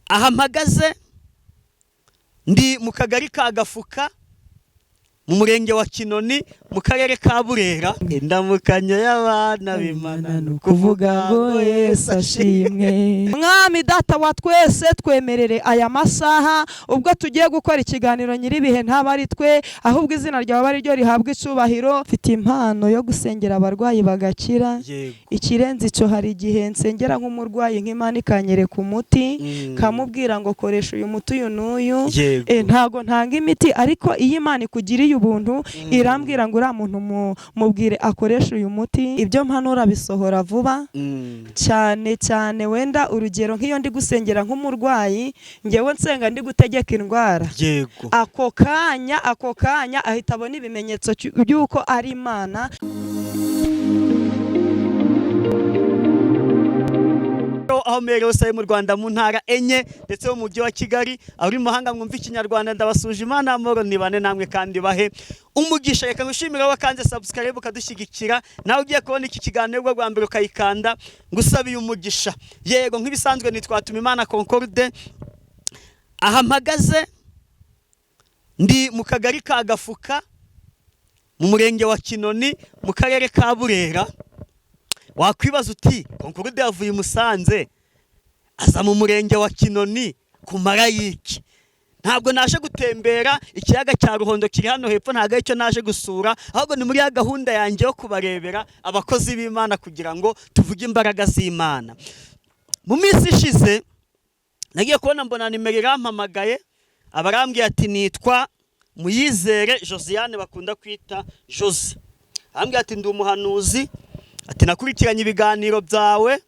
aha mpagaze ndi mu kagari ka Gafuka mu murenge wa Kinoni mu karere ka Burera. Indamukanyo y'abana b'Imana nukuvuga ngo Yesu ashimwe. Mwami data wa twese, twemerere aya masaha ubwo tugiye gukora ikiganiro nyiribihe ntaba ari twe, ahubwo izina ryawe ari ryo rihabwa icubahiro. Mfite impano yo gusengera abarwayi bagakira. Ikirenze ico, hari igihe nsengera nk'umurwayi nk'Imana ikanyereka umuti, kamubwira ngo koresha uyu muti uyu n'uyu. Ntago ntanga imiti, ariko iyo Imana ikugiriye ubuntu irambwira ngo uriya muntu mubwire akoresha uyu muti. Ibyo mpanura bisohora vuba cyane cyane. Wenda urugero nk'iyo ndi gusengera nk'umurwayi, ngewe nsenga ndi gutegeka indwara, ako kanya ahita abona ibimenyetso by'uko ari Imana. Aho mbere hose mu Rwanda mu ntara enye ndetse mu mujyi wa Kigali, ari mahanga mwumva ikinyarwanda, ndabasuje Imana amoro nibane namwe kandi bahe umugisha. Reka ngushimira wakanze subscribe ukadushyigikira, nawe ugiye kubona iki kiganiro bwo bwa mbere ukayikanda, ngusabiye umugisha. Yego nk'ibisanzwe nitwa Tumimana Concorde. Aha mpagaze ndi mu kagari ka Gafuka mu murenge wa Kinoni mu karere ka Burera. Wakwibaza uti Concorde yavuye Musanze aza mu murenge wa Kinoni kumara yiki? Ntabwo naje gutembera ikiyaga cya Ruhondo kiri hano hepfo, ntago icyo naje gusura, ahubwo ni muri ya gahunda yanjye yo kubarebera abakozi b'Imana kugira ngo tuvuge imbaraga z'Imana. Mu minsi ishize nagiye kubona mbona nimero irampamagaye, abarambwiye ati nitwa Muyizere Josiane bakunda kwita Josi. Arambwiye ati ndi umuhanuzi, ati nakurikiranye ibiganiro byawe,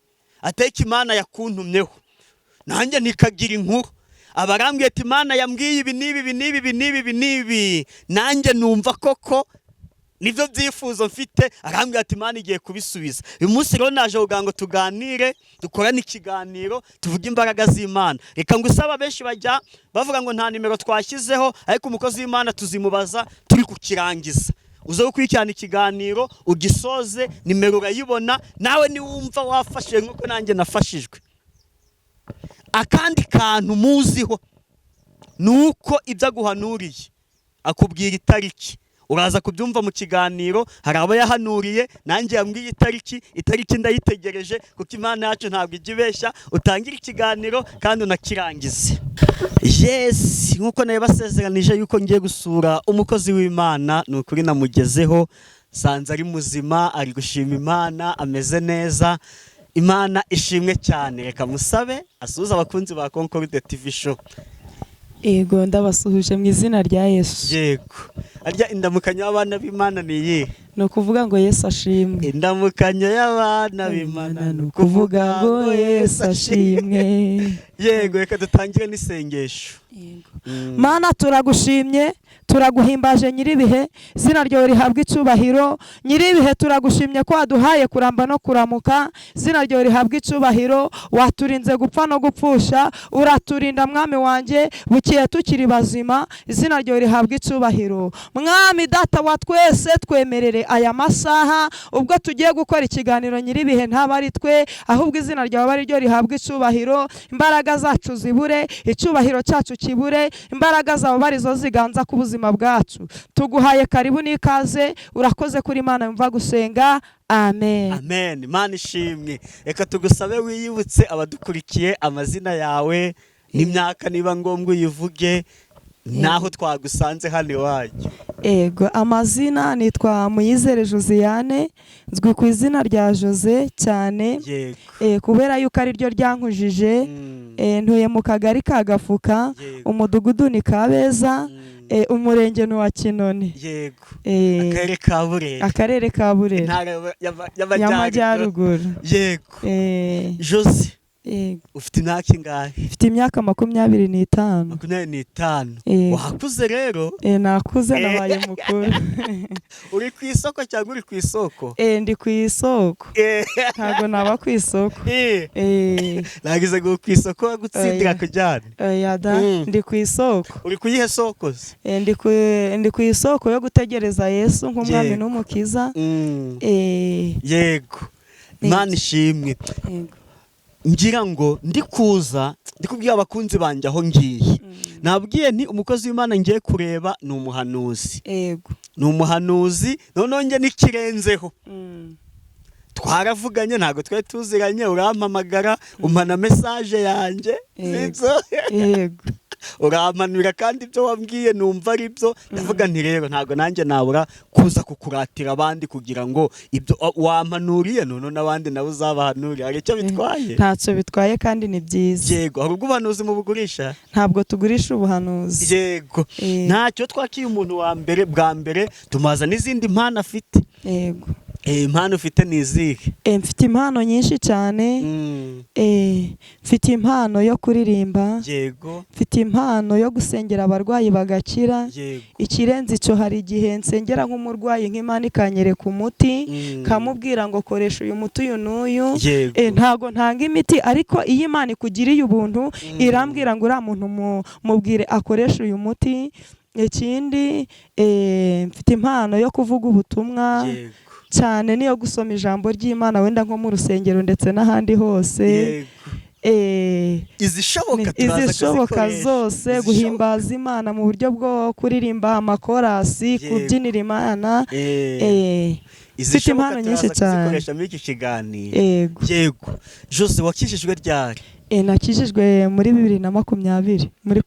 ateka Imana yakuntumyeho nanjye nikagira inkuru. Abarambwiye ati Imana yambwiye ibi nibi, nanjye numva koko nivyo byifuzo mfite. Arambwiye ati Imana igiye kubisubiza. Uyu munsi rero naje kugira ngo tuganire, dukorane ikiganiro, tuvuge imbaraga z'Imana. Reka ngusaba, benshi bajya bavuga ngo nta nimero twashyizeho, ariko umukozi w'Imana tuzimubaza turi kukirangiza. Uzo gukurikirana ikiganiro ugisoze, nimero urayibona, nawe niwumva wafashije nkuko nanjye nafashijwe. Akandi kantu muziho nuko ibyo aguhanuriye akubwira itariki, uraza kubyumva mu kiganiro. Hari abo yahanuriye, nanjye yambwiye itariki ndayitegereje, kuko Imana yacu ntabwo igibeshya. Utangira ikiganiro kandi unakirangize. Yes, nkuko naye basezeranije yuko ngiye gusura umukozi w'Imana, nukuri namugezeho, sanze ari muzima, ari gushima Imana, ameze neza. Imana ishimwe cyane. Reka musabe asuhuza abakunzi ba Concorde TV show. Ego ndabasuhuje mu izina rya Yesu. Yego. Arya indamukanyo y'abana b'Imana ni iyihe? No kuvuga ngo Yesu ashimwe. Indamukanyo y'abana b'Imana no kuvuga ngo Yesu ashimwe. Yego, reka dutangire n'isengesho. Yego. Mana turagushimye, turaguhimbaje nyiribihe, izina ryawe rihabwa icubahiro. Nyiribihe turagushimye ko waduhaye kuramba no kuramuka, izina ryawe rihabwa icubahiro. Waturinze gupfa no gupfusha, uraturinda mwami wanje, bukiye tukiri bazima, izina ryawe rihabwa icubahiro. Mwami data wa twese, twemerere aya masaha ubwo tugiye gukora ikiganiro nyiribihe ntaba ari twe, ahubwo izina ryawe ari ryo rihabwa icubahiro. Imbaraga zacu zibure, icubahiro cyacu kibure, imbaraga zawe barizo ziganza ku buzima bwacu. Tuguhaye karibu n'ikaze, urakoze kuri Imana yumva gusenga. Amen. Amen. Imana ishimwe. Reka tugusabe wiyibutse abadukurikiye amazina yawe n'imyaka niba ngombwa uyivuge, naho twagusanze hano iwanyu. Ego, amazina nitwa Muyizere Josiane, nzwi ku izina rya Jose cyane. Kubera yuko ari ryo ryankujije. Ntuye mu kagari ka Gafuka, umudugudu ni Kabeza, umurenge ni wa Kinoni. Yego. Akarere ka Burera. Akarere ka Burera. Y'amajyaruguru. Yego. Jose, ufite imyaka ingahe? Mfite imyaka 25. 25. Wakuze rero? Nakuze, nabaye mukuru. Uri ku isoko cyangwa uri ku isoko? Ndi ku isoko. Ntago naba ku isoko. Nagize ngo ku isoko gutsindira kujyana. Yada, ndi ku isoko. Uri kuyihe soko? Ndi ku isoko yo gutegereza Yesu nk'umwami n'umukiza. Yego. Imana ishimwe. Yego. ngira ngo ndi kuza ndi kubwira abakunzi banje aho ngiye nabwiye nti umukozi w'Imana ngiye kureba ni umuhanuzi yego ni umuhanuzi noneho nge nikirenzeho twaravuganye ntago twari tuziranye urampamagara umpana message yanjye yego urampanura kandi ibyo wambwiye numva ari byo ndavuga nti rero ntago nanjye nabura kuza kukuratira abandi kugira ngo ibyo wampanuriye none n'abandi nabo uzabahanuriye hari icyo bitwaye ntacyo bitwaye kandi ni byiza yego hari ubuhanuzi mu bugurisha ntabwo tugurisha ubuhanuzi yego ntacyo twakiye umuntu wa mbere bwa mbere tumaza n'izindi mpano afite yego impano ufite ni izihe mfite impano nyinshi cyane mfite impano yo kuririmba yego mfite impano yo gusengera abarwayi bagakira ikirenze icyo hari igihe nsengera nk'umurwayi nk'Imana ikanyereka umuti kamubwira ngo koresha uyu muti uyu n'uyu ntago ntanga imiti ariko iyo Imana ikugiriye ubuntu irambwira ngo uriya muntu mubwire akoresha uyu muti ikindi mfite impano yo kuvuga ubutumwa cyane niyo gusoma ijambo ry'Imana wenda nko mu rusengero ndetse n'ahandi hose izishoboka zose guhimbaza Imana mu buryo bwo kuririmba amakorasi kubyinira Imana izifite impano nyinshi cyane zikoresha muri iki kiganiro yego Jose wakijijwe ryari nakijijwe muri 2020 muri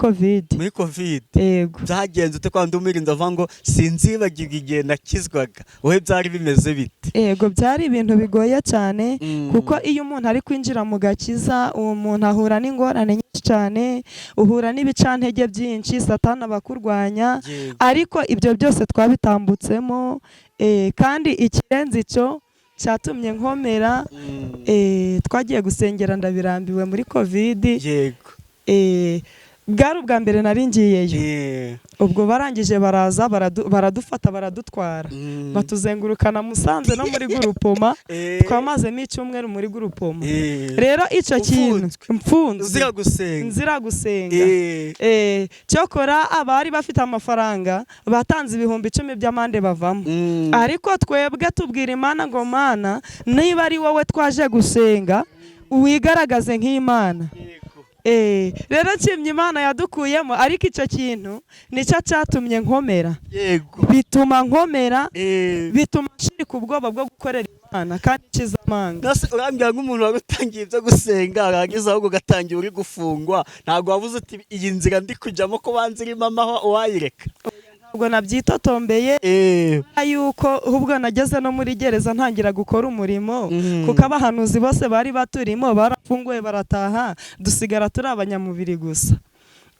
covid yego byagenze ute kwandi umirinda avuga ngo sinzibagirwa igihe nakizwaga wowe byari bimeze bite yego byari ibintu bigoye cyane kuko iyo umuntu ari kwinjira mu gakiza uwo muntu ahura n'ingorane nyinshi cyane uhura n'ibicantege byinshi satani abakurwanya ariko ibyo byose twabitambutsemo kandi ikirenze icyo cyatumye nkomera twagiye gusengera ndabirambiwe muri covid yego bwari ubwa mbere nari ngiyeyo ubwo barangije baraza baradufata baradutwara batuzengurukana Musanze no muri Gurupoma twamazemo icyumweru muri Gurupoma rero icyo kintu mfunze nzira gusenga cyokora abari bafite amafaranga batanze 10,000 by'amande bavamo ariko twebwe tubwira Imana ngo Mana niba ari wowe twaje gusenga wigaragaze nk'Imana rero nshimye Imana yadukuyemo ariko icyo kintu nicyo cyatumye nkomera bituma nkomera bituma nshirika ubwoba bwo gukorera Imana kandi kizamanga urambwira nk'umuntu wagutangiye ibyo gusenga aragize ahubwo ugatangira uri gufungwa ntabwo wabuze uti iyi nzira ndi kujyamo ko banze irimo amahwa uwayireka ubwo nabyitotombeye yuko ubwo nageze no muri gereza ntangira gukora umurimo kuko abahanuzi bose bari baturimo barafunguye barataha dusigara turi abanyamubiri gusa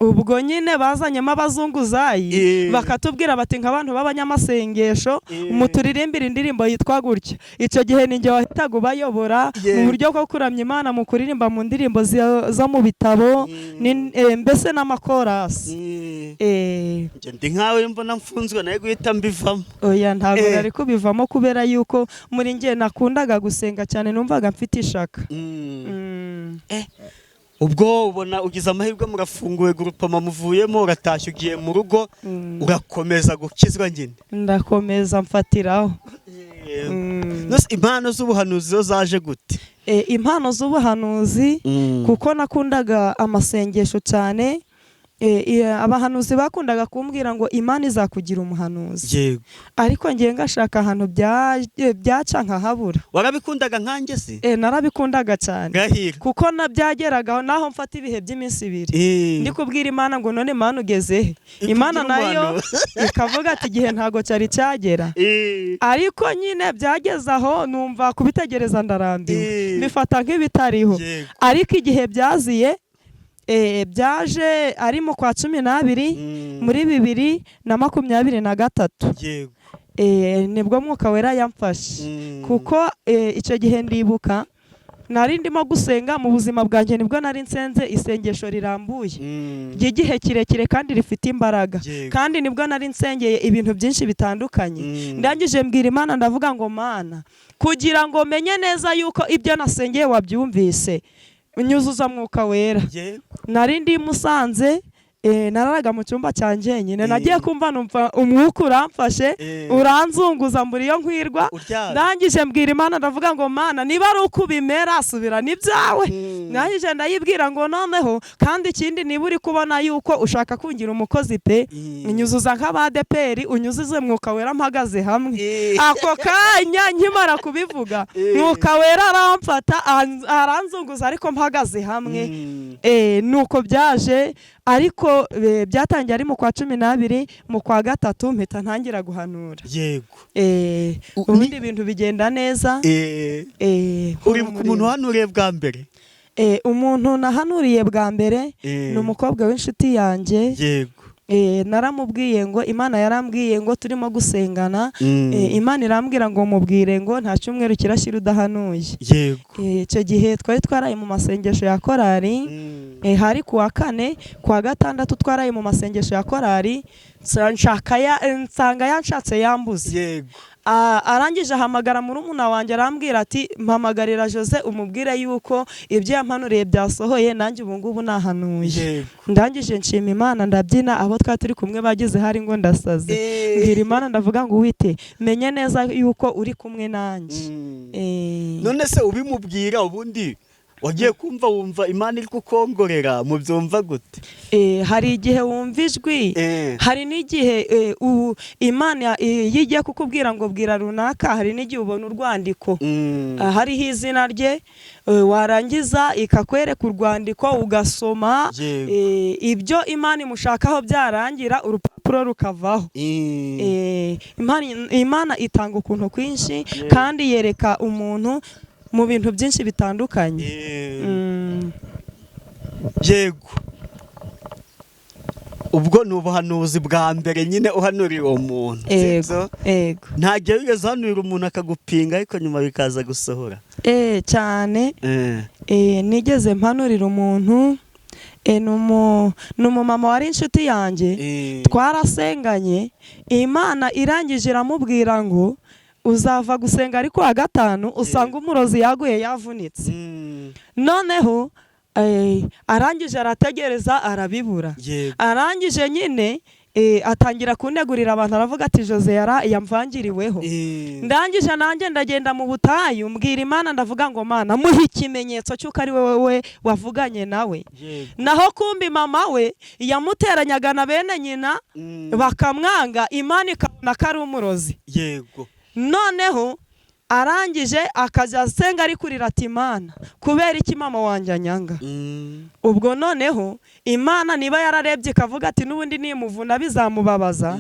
ubwo nyine bazanyemo abazunguzayi bakatubwira bati nk'abantu b'abanyamasengesho muturirimbira indirimbo yitwa gutya icyo gihe ninjye wahitaga ubayobora mu buryo bwo kuramya Imana mu kuririmba mu ndirimbo zo mu bitabo mbese n'amakorasi ndi nkawe mbona mfunzwe nawe guhita mbivamo oya ntabwo nari kubivamo kubera yuko muri njye nakundaga gusenga cyane numvaga mfite ishaka ubwo ubona ugize amahirwe murafunguwe Gurupoma muvuyemo uratashye ugiye mu rugo urakomeza gukizwa nyine ndakomeza mfatiraho impano z'ubuhanuzi zo zaje gute impano z'ubuhanuzi kuko nakundaga amasengesho cyane abahanuzi bakundaga kumbwira ngo Imana izakugira umuhanuzi ariko ngiye ngashaka ahantu byaca nkahabura warabikundaga nkanjye se narabikundaga cyane kuko nabyageraga naho mfata ibihe by'iminsi 2 ndi kubwira Imana ngo none Mana ugeze Imana nayo ikavuga ati igihe ntago cyari cyagera ariko nyine byageze aho numva kubitegereza ndarambiwe bifata nk'ibitariho ariko igihe byaziye byaje ari mu kwa 12 muri 2023 nibwo Mwuka Wera yamfashe kuko icyo gihe ndibuka nari ndimo gusenga mu buzima bwanjye nibwo nari nsenze isengesho rirambuye ry'igihe kirekire kandi rifite imbaraga kandi nibwo nari nsengeye ibintu byinshi bitandukanye ndangije mbwira Imana ndavuga ngo Mana kugira ngo menye neza yuko ibyo nasengeye wabyumvise unyuzuza Mwuka Wera nari ndi Musanze nararaga mu cyumba cyanjye nyine nagiye kumva numva umwuka uramfashe uranzunguza mbura iyo nkwirwa ndangije mbwira Imana ndavuga ngo Mana niba ari uko bimera subirana ibyawe ndangije ndayibwira ngo noneho kandi ikindi niba uri kubona yuko ushaka kungira umukozi pe unyuzuza nk'abadeperi unyuzuze mwuka wera mpagaze hamwe ako kanya nkimara kubivuga mwuka wera aramfata aranzunguza ariko mpagaze hamwe nuko byaje ariko byatangiye ari mu kwa 12 mu kwa 3 mpita ntangira guhanura yego ubundi ibintu bigenda neza uri ku muntu hanuriye bwa mbere umuntu nahanuriye bwa mbere ni umukobwa w'inshuti yanjye yego naramubwiye ngo Imana yarambwiye ngo turimo gusengana Imana irambwira ngo mubwire ngo nta cyumweru kirashira udahanuye yego icyo gihe twari twaraye mu masengesho ya korari hari kuwa 4 kuwa 6 twaraye mu masengesho ya korari nsanga yanshatse yambuze yego arangije ahamagara murumuna wanjye arambwira ati mpamagarira Jose umubwire yuko ibyo yampanuriye byasohoye nanjye ubu ngubu nahanuye ndangije nshima Imana ndabyina abo turi kumwe bagize hari ngo ndasaze mbwira Imana ndavuga ngo wite menye neza yuko uri kumwe nanjye none se ubimubwira ubundi wagiye kumva wumva Imana iri kukongorera mu byumva gute hari igihe wumva ijwi hari n'igihe Imana yigiye kukubwira ngo bwira runaka hari n'igihe ubona urwandiko hariho izina rye warangiza ikakwereka urwandiko ugasoma ibyo Imana imushakaho byarangira urupapuro rukavaho Imana itanga ukuntu kwinshi kandi yereka umuntu mu bintu byinshi bitandukanye yego ubwo ni ubuhanuzi bwa mbere nyine uhanuriye uwo muntu ntagiye wigeze uhanurira umuntu akagupinga ariko nyuma bikaza gusohora cyane nigeze mpanurira umuntu ni umumama wari inshuti yanjye twarasenganye Imana irangije iramubwira ngo uzava gusenga ariko wa 5 usanga umurozi yaguye yavunitse noneho arangije arategereza arabibura arangije nyine atangira kunegurira abantu aravuga ati Jose yamvangiriweho ndangije nanjye ndagenda mu butayu mbwira Imana ndavuga ngo Mana muhe ikimenyetso cy'uko ari wowe wavuganye nawe naho kumbi mama we yamuteranyaga na bene nyina bakamwanga Imana ikabona ko ari umurozi yego noneho arangije akajya asenga ari kurira ati Imana kubera iki mama wanjye anyanga ubwo noneho Imana niba yararebye ikavuga ati n'ubundi nimuvuna bizamubabaza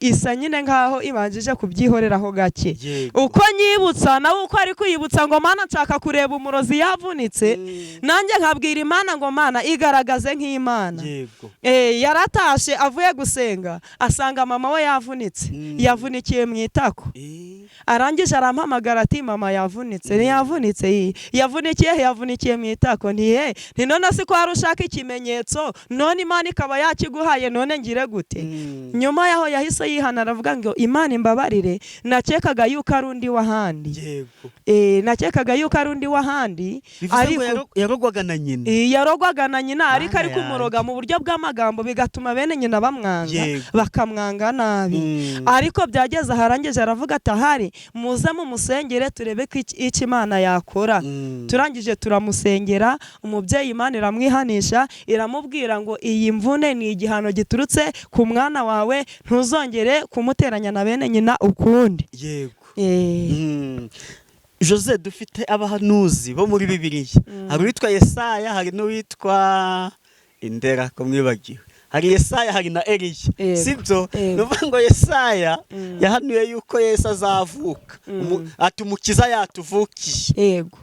isa nyine nkaho ibanjije kubyihoreraho gake uko nyibutsa nawe uko ari kwiyibutsa ngo Mana nshaka kureba umurozi yavunitse nanjye nkabwira Imana ngo Mana igaragaze nk'Imana yaratashe avuye gusenga asanga mama we yavunitse yavunikiye mu itako arangije arampamagara ati mama yavunitse ntiyavunitse yavunikiye mu itako nti none si ko hari ushaka ikimenyetso none Imana ikaba yakiguhaye none ngire gute nyuma yaho yahise yihana aravuga ngo Imana imbabarire nakekaga yuko ari undi wahandi nakekaga yuko ari undi wahandi ariko yarogwaga na nyina ariko ari kumuroga mu buryo bw'amagambo bigatuma bene nyina bamwanga bakamwanga nabi ariko byageze aharangije aravuga ati ahari muze mu musengere turebe ko iki Imana yakora turangije turamusengera umubyeyi Imana iramwihanisha iramubwira ngo iyi mvune ni igihano giturutse ku mwana wawe ntuzongere kumuteranya na bene nyina ukundi yego Jose dufite abahanuzi bo muri Bibiliya hari uwitwa Yesaya hari n'uwitwa Indera ko mwibagiwe hari Yesaya hari na Eliya sibyo nuvuga ngo Yesaya yahanuye yuko Yesu azavuka ati umukiza yatuvukiye yego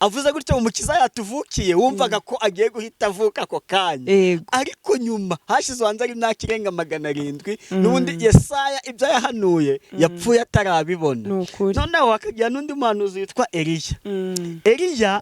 avuze gutyo umukiza yatuvukiye wumvaga ko agiye guhita avuka ako kanya ariko nyuma hashize wanze ari imyaka irenga 700 n'ubundi Yesaya ibyo yahanuye yapfuye atarabibona noneho hakagira n'undi muhanuzi witwa Eliya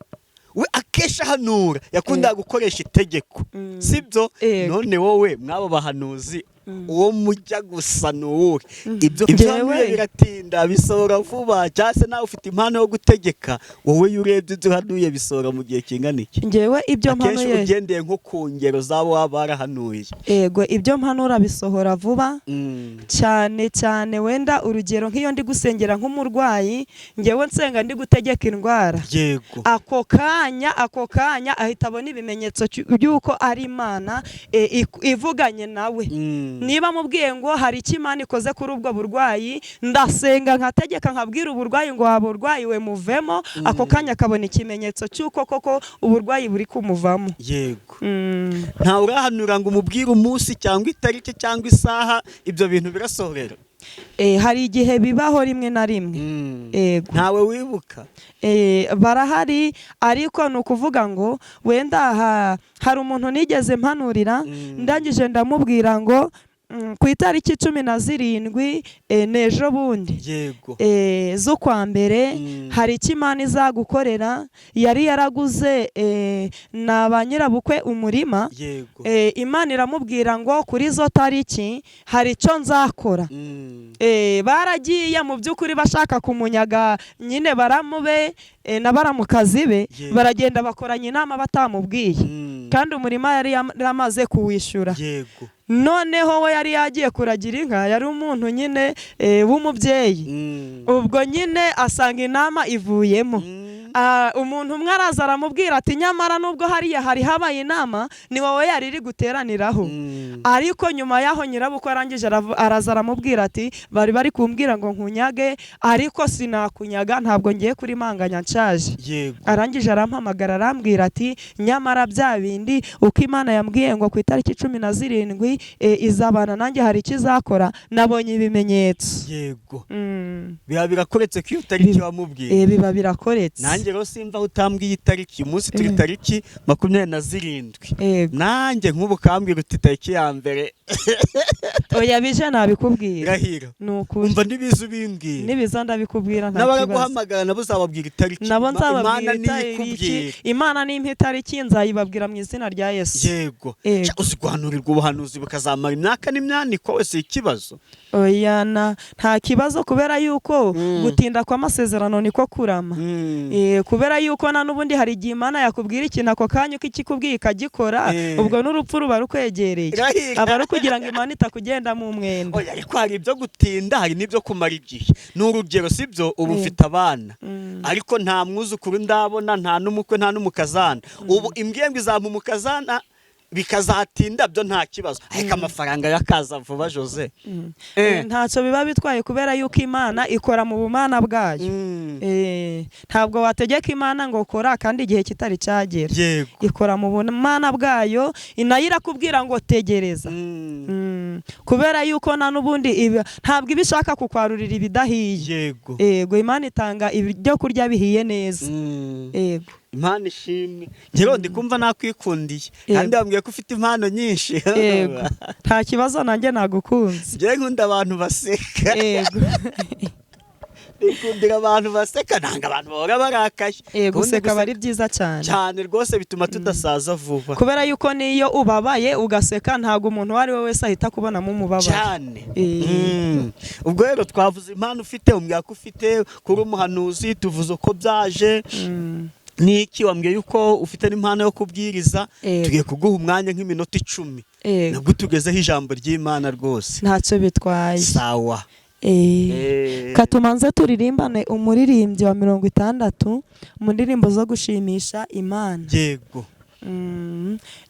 we akesha hanura yakunda gukoresha itegeko sibyo none wowe mwabo bahanuzi uwo mujya gusa nuwuhe ibyo byawe biratinda bisohora vuba cyase nawe ufite impano yo gutegeka wowe yurebye ibyo hanuye bisohora mu gihe kingana iki ngewe ibyo mpanuye akenshi ugendeye nko ku ngero zabo barahanuye yego ibyo mpanura bisohora vuba cyane cyane wenda urugero nk'iyo ndi gusengera nk'umurwayi ngewe nsenga ndi gutegeka indwara yego ako kanya ahita abona ibimenyetso by'uko ari Imana ivuganye nawe niba mubwiye ngo hari icyo Imana ikoze kuri ubwo burwayi ndasenga nkategeka nkabwira uburwayi ngo waba urwayi we muvemo ako kanya akabona ikimenyetso cy'uko koko uburwayi buri kumuvamo yego ntawe urahanura ngo umubwire umunsi cyangwa itariki cyangwa isaha ibyo bintu birasohorera hari igihe bibaho rimwe na rimwe ntawe wibuka barahari ariko ni ukuvuga ngo wenda hari umuntu nigeze mpanurira ndangije ndamubwira ngo ku itariki 17 n'ejo bundi z'ukwa mbere hari icyo Imana izagukorera yari yaraguze na ba nyirabukwe umurima Imana iramubwira ngo kuri zo tariki hari icyo nzakora baragiye mu by'ukuri bashaka kumunyaga nyine baramube na baramukazi be baragenda bakoranya inama batamubwiye kandi umurima yari yamaze kuwishyura noneho we yari yagiye kuragira inka yari umuntu nyine w'umubyeyi ubwo nyine asanga inama ivuyemo umuntu umwe araza aramubwira ati nyamara nubwo hariya hari habaye inama ni wowe yari iri guteraniraho ariko nyuma yaho nyirabukwe arangije araza aramubwira ati bari kumbwira ngo nkunyage ariko sinakunyaga ntabwo ngiye kuri manganya nshaje arangije arampamagara arambwira ati nyamara bya bindi uko Imana yambwiye ngo ku itariki 17 izabana nanjye hari icyo izakora nabonye ibimenyetso yego biba birakoretse ko iyo tariki wamubwiye biba birakoretse nanjye rero simva utambwiye itariki umunsi turi tariki 27 nanjye nk'ubu kambwira uti tariki ya mbere oya bije nabikubwira rahira nukuri umva nibizu bimbwira nibiza ndabikubwira nta kibazo nabaguhamagara nabo uzababwira itariki nabo nzababwira itariki Imana nimpa itariki nzayibabwira mu izina rya Yesu yego uziguhanurirwa ubuhanuzi bukazamara imyaka n'imyaniko wese ikibazo oya nta kibazo kubera yuko gutinda kw'amasezerano niko kurama kubera yuko na n'ubundi hari igihe Imana yakubwira ikintu ako kanya uko ikikubwiye ikagikora ubwo n'urupfu ruba rukwegereye aba ari kugira ngo Imana itakugenda mu mwenda oya ariko hari ibyo gutinda hari n'ibyo kumara igihe n'urugero sibyo ubu ufite abana ariko nta mwuzukuru ndabona nta n'umukwe nta n'umukazana ubu imbwembwe izampa umukazana bikazatinda byo nta kibazo ariko amafaranga yakaza vuba Jose ntacyo biba bitwaye kubera yuko Imana ikora mu bumana bwayo ntabwo wategeka Imana ngo kora kandi igihe kitari cyagera ikora mu bumana bwayo nayo irakubwira ngo tegereza kubera yuko na n'ubundi ntabwo ibishaka kukwarurira ibidahiye yego Imana itanga ibyo kurya bihiye neza yego Imana ishimwe ngero ndikumva nakwikundiye kandi bambwiye ko ufite impano nyinshi yego nta kibazo nanjye nagukunze ngiye nkunda abantu baseka yego ikundira abantu baseka nanga abantu bahora barakaye guseka bari byiza cyane rwose bituma tudasaza vuba kubera yuko niyo ubabaye ugaseka ntago umuntu wari we wese ahita kubonamo umubabaro cyane ubwo rero twavuze impano ufite umwaka ufite kuri umuhanuzi tuvuze uko byaje niki wambwiye yuko ufite n'impano yo kubwiriza tugiye kuguha umwanya nk'iminota 10 nabwo tugezeho ijambo ry'Imana rwose ntacyo bitwaye sawa katumanze turirimbane umuririmbyi wa 60 mu ndirimbo zo gushimisha Imana yego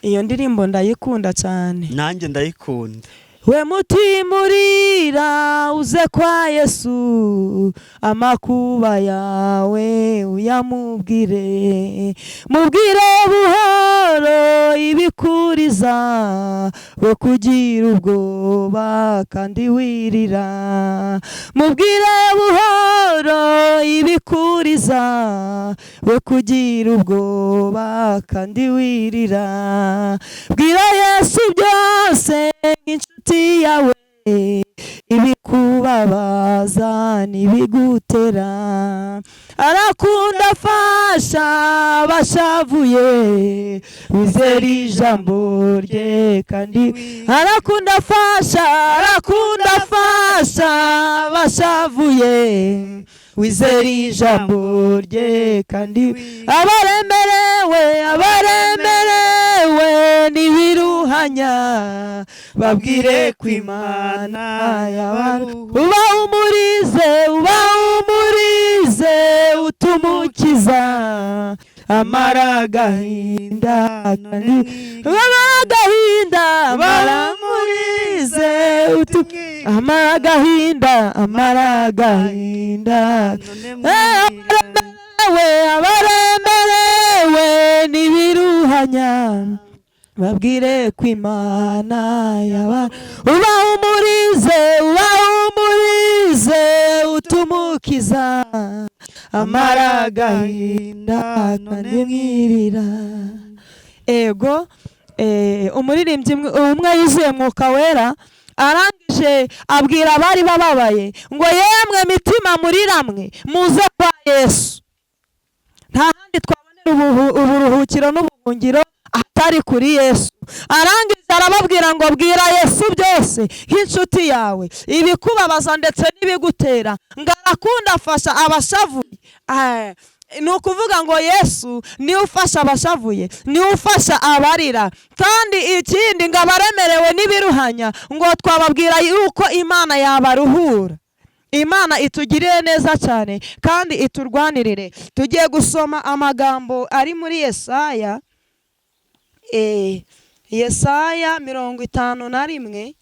iyo ndirimbo ndayikunda cyane nanjye ndayikunda we mutima urira uze kwa Yesu amakuba yawe uyamubwire mubwire buhoro ibikuriza we kugira ubwoba kandi wirira mubwire buhoro ibikuriza we kugira ubwoba kandi wirira bwira Yesu byose inshuti yawe ibikubabaza nibigutera arakunda afasha abashavuye wizera ijambo rye kandi arakunda afasha abashavuye wizera ijambo rye kandi abaremerewe n'ibiruhanya babwire ko Imana yabaruhura ubahumurize utumukiza amara agahinda baramurize amara agahinda abaremerewe n'ibiruhanya babwire ko Imana ubahumurize utumukiza amara agahinda none mwirira. Ego umuririmbyi umwe yuzuye Mwuka Wera arangije abwira abari bababaye ngo yemwe mitima muriramwe muze kwa Yesu, nta handi twabonera uburuhukiro n'ubuhungiro atari kuri Yesu. Arangije arababwira ngo bwira Yesu byose nk'inshuti yawe, ibikubabaza ndetse n'ibigutera, ngo arakunda afasha abashavuye. Ni ukuvuga ngo Yesu niwe ufasha abashavuye, niwe ufasha abarira, kandi ikindi ngo abaremerewe n'ibiruhanya ngo twababwira yuko Imana yabaruhura. Imana itugirire neza cyane kandi iturwanirire. Tugiye gusoma amagambo ari muri Yesaya, Yesaya 51,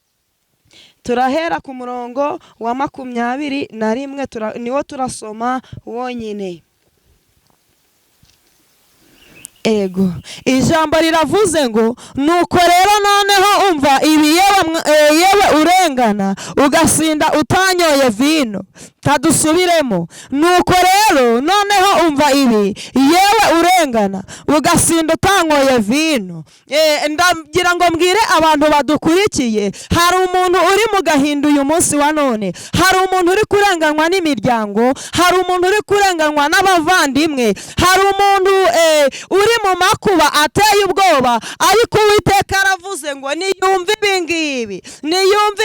turahera ku murongo wa 21, niwo turasoma wonyine. Ego ijambo riravuze ngo nuko rero noneho umva ibi yewe urengana ugasinda utanyoye vino, kadusubiremo. Nuko rero noneho umva ibi yewe urengana ugasinda utanyoye vino. Ndagira ngo mbwire abantu badukurikiye, hari umuntu uri mu gahinda uyu munsi wa none, hari umuntu uri kurenganwa n'imiryango, hari umuntu uri kurenganwa n'abavandimwe, hari umuntu uri mu makuba ateye ubwoba, ariko Uwiteka aravuze ngo niyumve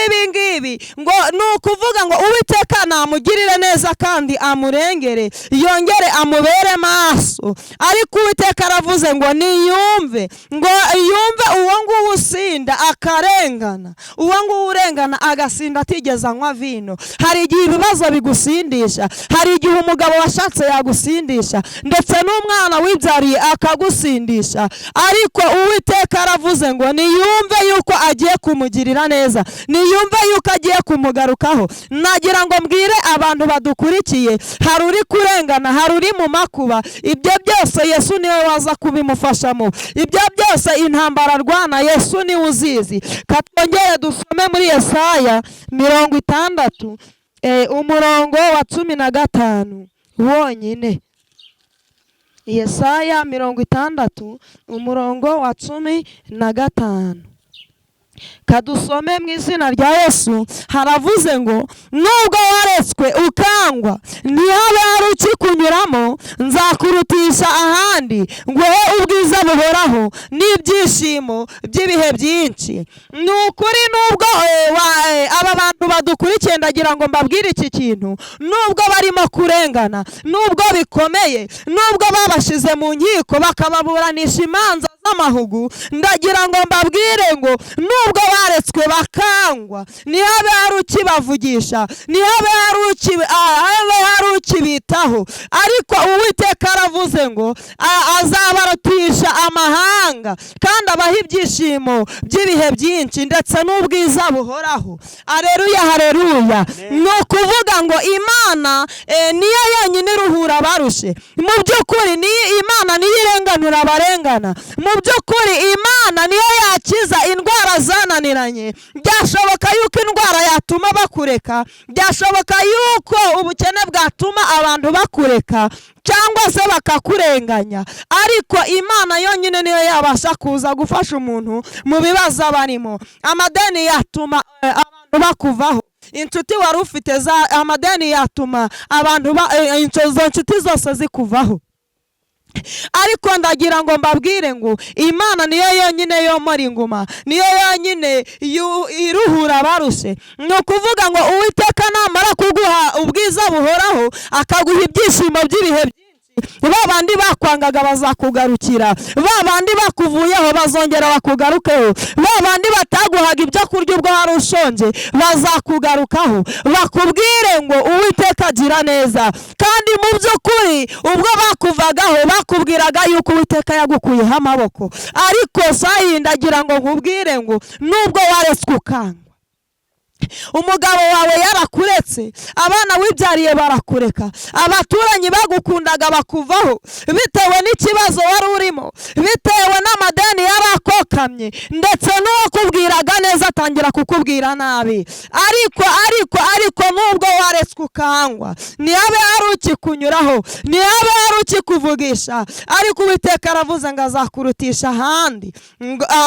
ibingibi, ngo nukuvuga ngo Uwiteka namugirire neza kandi amurengere, yongere amubere maso. Ariko Uwiteka aravuze ngo niyumve, ngo yumve uwo nguwo usinda akarengana, uwo nguwo urengana agasinda atigeze anywa vino. Hari igihe ibibazo bigusindisha, hari igihe umugabo washatse yagusindisha, ndetse n'umwana wibyariye akagusindisha, ariko Uwiteka aravuze ngo niyumve yuko agiye kumugirira neza, niyumve yuko agiye kumugarukaho. Nagira ngo mbwire abantu badukurikiye, hari uri kurengana, hari uri mu makuba, ibyo byose Yesu niwe waza kubimufashamo. Ibyo byose intambara arwana Yesu niwe uzizi. Katwongere dusome muri Yesaya 60 umurongo wa 15 wonyine. Yesaya 60 umurongo wa 15. Kadusome mu izina rya Yesu. Haravuze ngo nubwo waretswe ukangwa ntihabe hari ukikunyuramo, nzakurutisha ahandi nguhe ubwiza buhoraho n'ibyishimo by'ibihe byinshi. Ni ukuri nubwo aba bantu badukurikiye, ndagira ngo mbabwire iki kintu, nubwo barimo kurengana, nubwo bikomeye, nubwo babashize mu nkiko bakababuranisha imanza z'amahugu, ndagira ngo mbabwire ngo nubwo baretswe bakangwa ntihabe hari ukibavugisha, ntihabe hari ukibitaho, ariko Uwiteka aravuze ngo azabarutisha amahanga kandi abaha ibyishimo by'ibihe byinshi ndetse n'ubwiza buhoraho. Aleluya, haleluya. Ni ukuvuga ngo Imana niyo yonyine iruhura abarushe. Mu by'ukuri Imana niyo irenganura abarengana. Mu by'ukuri Imana niyo yakiza indwara zananiranye. Byashoboka yuko indwara yatuma bakureka, byashoboka yuko ubukene bwatuma abantu bakureka cyangwa se bakakurenganya, ariko Imana yonyine niyo yabasha kuza gufasha umuntu mu bibazo barimo. Amadeni yatuma abantu bakuvaho, inshuti wari ufite amadeni yatuma abantu izo nshuti zose zikuvaho. Ariko ndagira ngo mbabwire ngo Imana niyo yonyine yomora inguma, niyo yonyine iruhura abarushe. Ni ukuvuga ngo Uwiteka namara kuguha ubwiza buhoraho akaguha ibyishimo by'ibihe babandi bakwangaga bazakugarukira, babandi bakuvuyeho bazongera bakugarukeho, babandi bataguhaga ibyo kurya ubwo wari ushonje bazakugarukaho, bakubwire ngo Uwiteka agira neza. Kandi mu by'ukuri ubwo bakuvagaho bakubwiraga yuko Uwiteka yagukuyeho amaboko. Ariko sahindagira ngo nkubwire ngo nubwo waretswe ukanga, umugabo wawe yarakuretse, abana wibyariye barakureka, abaturanyi bagukundaga bakuvaho bitewe n'ikibazo wari urimo, bitewe n'amadeni yarakokamye, ndetse n'uwakubwiraga neza atangira kukubwira nabi. Ariko nubwo waretswe ukangwa, ntihabe hari ukikunyuraho, ntihabe hari ukikuvugisha, ariko Uwiteka aravuze ngo azakurutisha ahandi,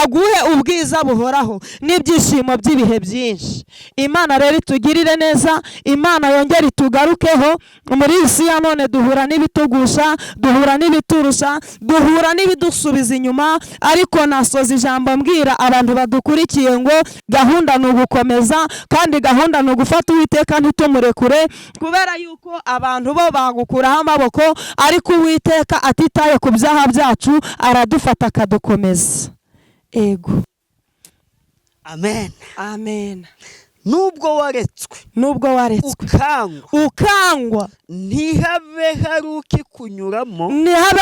aguhe ubwiza buhoraho n'ibyishimo by'ibihe byinshi. Imana rero itugirire neza, Imana yongere itugarukeho. Muri isi ya none duhura n'ibitugusha, duhura n'ibiturusha, duhura n'ibidusubiza inyuma, ariko nasoza ijambo mbwira abantu badukurikiye ngo gahunda ni ugukomeza, kandi gahunda ni ugufata Uwiteka ntitumurekure, kubera yuko abantu bo bagukuraho amaboko, ariko Uwiteka atitaye ku byaha byacu aradufata akadukomeza. Ego. Amen. Amen. Nubwo waretswe ukangwa, ntihabe hari ukikunyuramo, ntihabe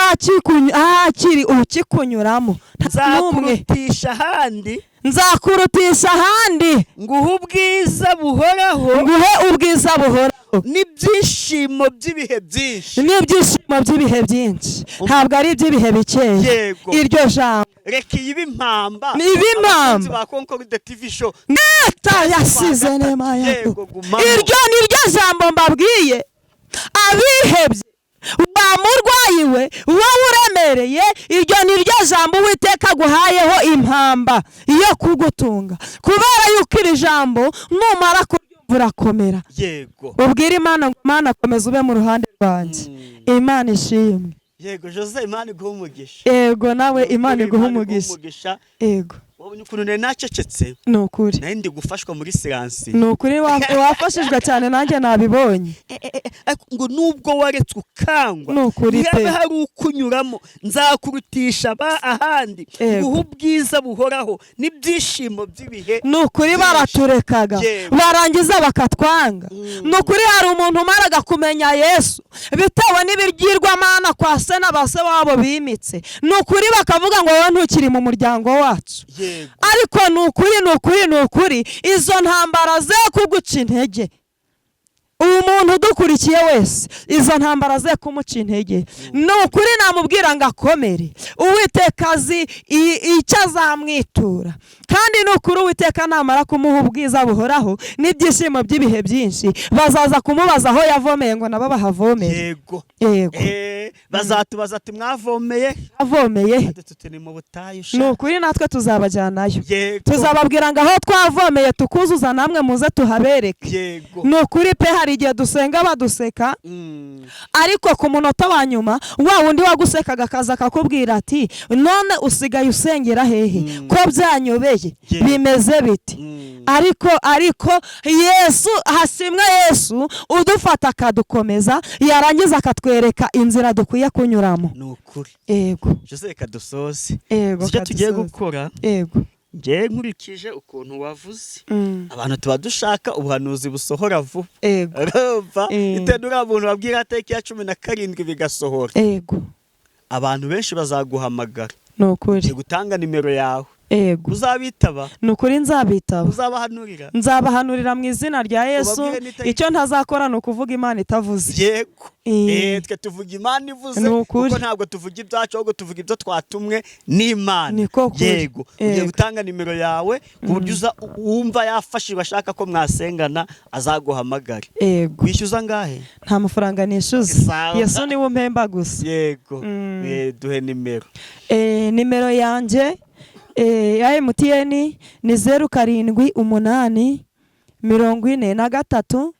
hakiri ukikunyuramo. Nzakurutisha ahandi, nguhe ubwiza buhoraho n'ibyishimo by'ibihe byinshi. Ntabwo ari iby'ibihe bikeya. Iryo jambo reka ibe impamba, ba Concord TV show yasize nema yego. Iryo ni ryo jambo mbabwiye abihebye, wa murwayi we, wowe uremereye, iryo ni ryo jambo Uwiteka aguhayeho impamba yo kugutunga, kubera yuko iri jambo numara kuryumva urakomera. Yego. Ubwire Imana ngo Imana komeza ube mu ruhande rwanjye. Imana ishimwe. Yego Jose, Imana iguhe umugisha. Yego nawe Imana iguhe umugisha. Yego. Wabonye ukuntu nari nacecetse? Ni ukuri. Nari ndi gufashwa muri siransi. Ni ukuri wafashijwe cyane, nanjye nabibonye. Ngo nubwo waretswe ukangwa, ni ukuri pe, ntihabe hari ukunyuramo, nzakurutisha ahandi, nguhe ubwiza buhoraho n'ibyishimo by'ibihe. Ni ukuri baraturekaga, barangiza bakatwanga. Ni ukuri hari umuntu umaraga kumenya Yesu bitewe n'ibigirwamana kwa se na base wabo bimitse. Ni ukuri bakavuga ngo wowe ntukiri mu muryango wacu. Ariko ni ukuri izo ntambara ze kuguca intege. Umuntu udukurikiye wese izo ntambara ze kumuca intege, ni ukuri namubwira ngo akomere. Uwiteka azi icyo azamwitura, kandi ni ukuri Uwiteka namara kumuha ubwiza buhoraho n'ibyishimo by'ibihe byinshi, bazaza kumubaza aho yavomeye ngo nabo bahavomere. Yego. Bazatubaza ati mwavomeye? Tuti mu butayu. Ni ukuri natwe tuzabajyanayo, tuzababwira ngo aho twavomeye tukuzuza namwe muze tuhabereke. Ni ukuri pe, hari igihe dusenga baduseka, ariko ku munota wa nyuma wa wundi wagusekaga akaza akakubwira ati none usigaye usengera hehe, ko byanyobeye, bimeze biti? Ariko Yesu, hasimwe Yesu udufata akadukomeza, yarangiza akatwereka inzira dukwiye kunyuramo. Ni ukuri. Yego. Jose reka dusoze. Icyo tugiye gukora. Yego. Ngiye nkurikije ukuntu wavuze, abantu tuba dushaka ubuhanuzi busohora vuba. Urumva itendura abantu babwira ateki ya 17 bigasohora. Abantu benshi bazaguhamagara. Ni ukuri. Gutanga nimero yawe. Ego. Uzabitaba? Nukuri nzabitaba. Uzabahanurira? Nzabahanurira mu izina rya Yesu. Icyo ntazakora ni ukuvuga Imana itavuze. Yego. Twe tuvuga Imana ivuze, kuko ntabwo tuvuga ibyacu, ahubwo tuvuga ibyo twatumwe n'Imana. Yego. Ugiye gutanga nimero yawe ku buryo wumva yafashije bashaka ko mwasengana azaguhamagara. Yego. Wishyuza ngahe? Nta mafaranga nishyuza. Yesu niwe umpemba gusa. Yego. Duhe nimero. Nimero yanjye ya MTN ni 0788 43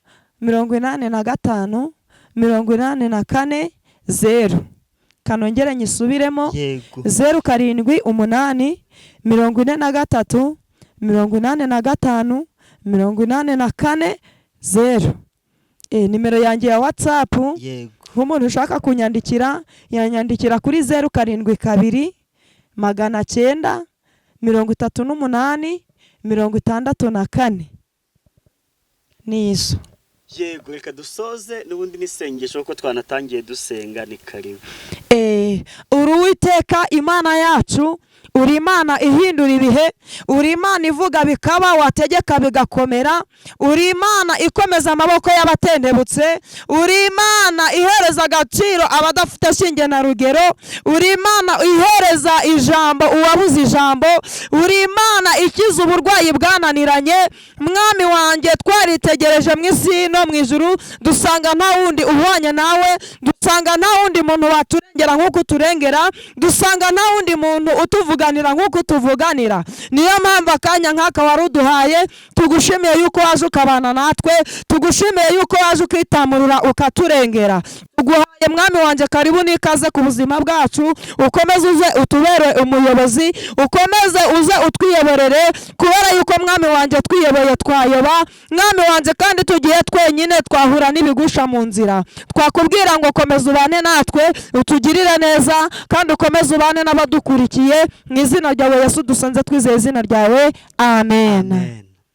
85 84 0. Kanongere nyisubiremo. 07 8 43 85 84 0. Nimero yanjye ya WhatsApp. Umuntu ushaka kunyandikira yanyandikira kuri 072 900 38 64. Nizo. Yego, reka dusoze n'ubundi nisengesho uko twanatangiye dusenga ni karibu. Uruwiteka Imana yacu, uri Imana ihindura ibihe, uri Imana ivuga bikaba, wategeka bigakomera, uri Imana ikomeza amaboko y'abatendebutse, uri Imana ihereza agaciro abadafite shinge na rugero, uri Imana ihereza ijambo uwabuze ijambo, uri Imana ikiza uburwayi bwananiranye. Mwami wanjye, twaritegereje mu isi no mu ijuru, dusanga nta wundi uhwanye nawe, dusanga nta wundi muntu waturengera nk'uko uturengera, dusanga nta wundi muntu utuvuganira nk'uko utuvuganira. Niyo mpamvu akanya nk'aka waruduhaye, tugushimiye yuko waje ukabana natwe, tugushimiye yuko waje ukitamurura ukaturengera. Tuguhaye mwami wanjye karibu n'ikaze ku buzima bwacu, ukomeze uze utubere umuyobozi, ukomeze uze utwiyoborere, kubera yuko mwami wanjye twiyoboye twayoba. Mwami wanjye, kandi tugiye twenyine twahura n'ibigusha mu nzira, twakubwira ngo komeza ubane natwe, utugirire neza, kandi ukomeze ubane n'abadukurikiye. Mu izina ryawe Yesu dusanze twizeye izina ryawe, amen.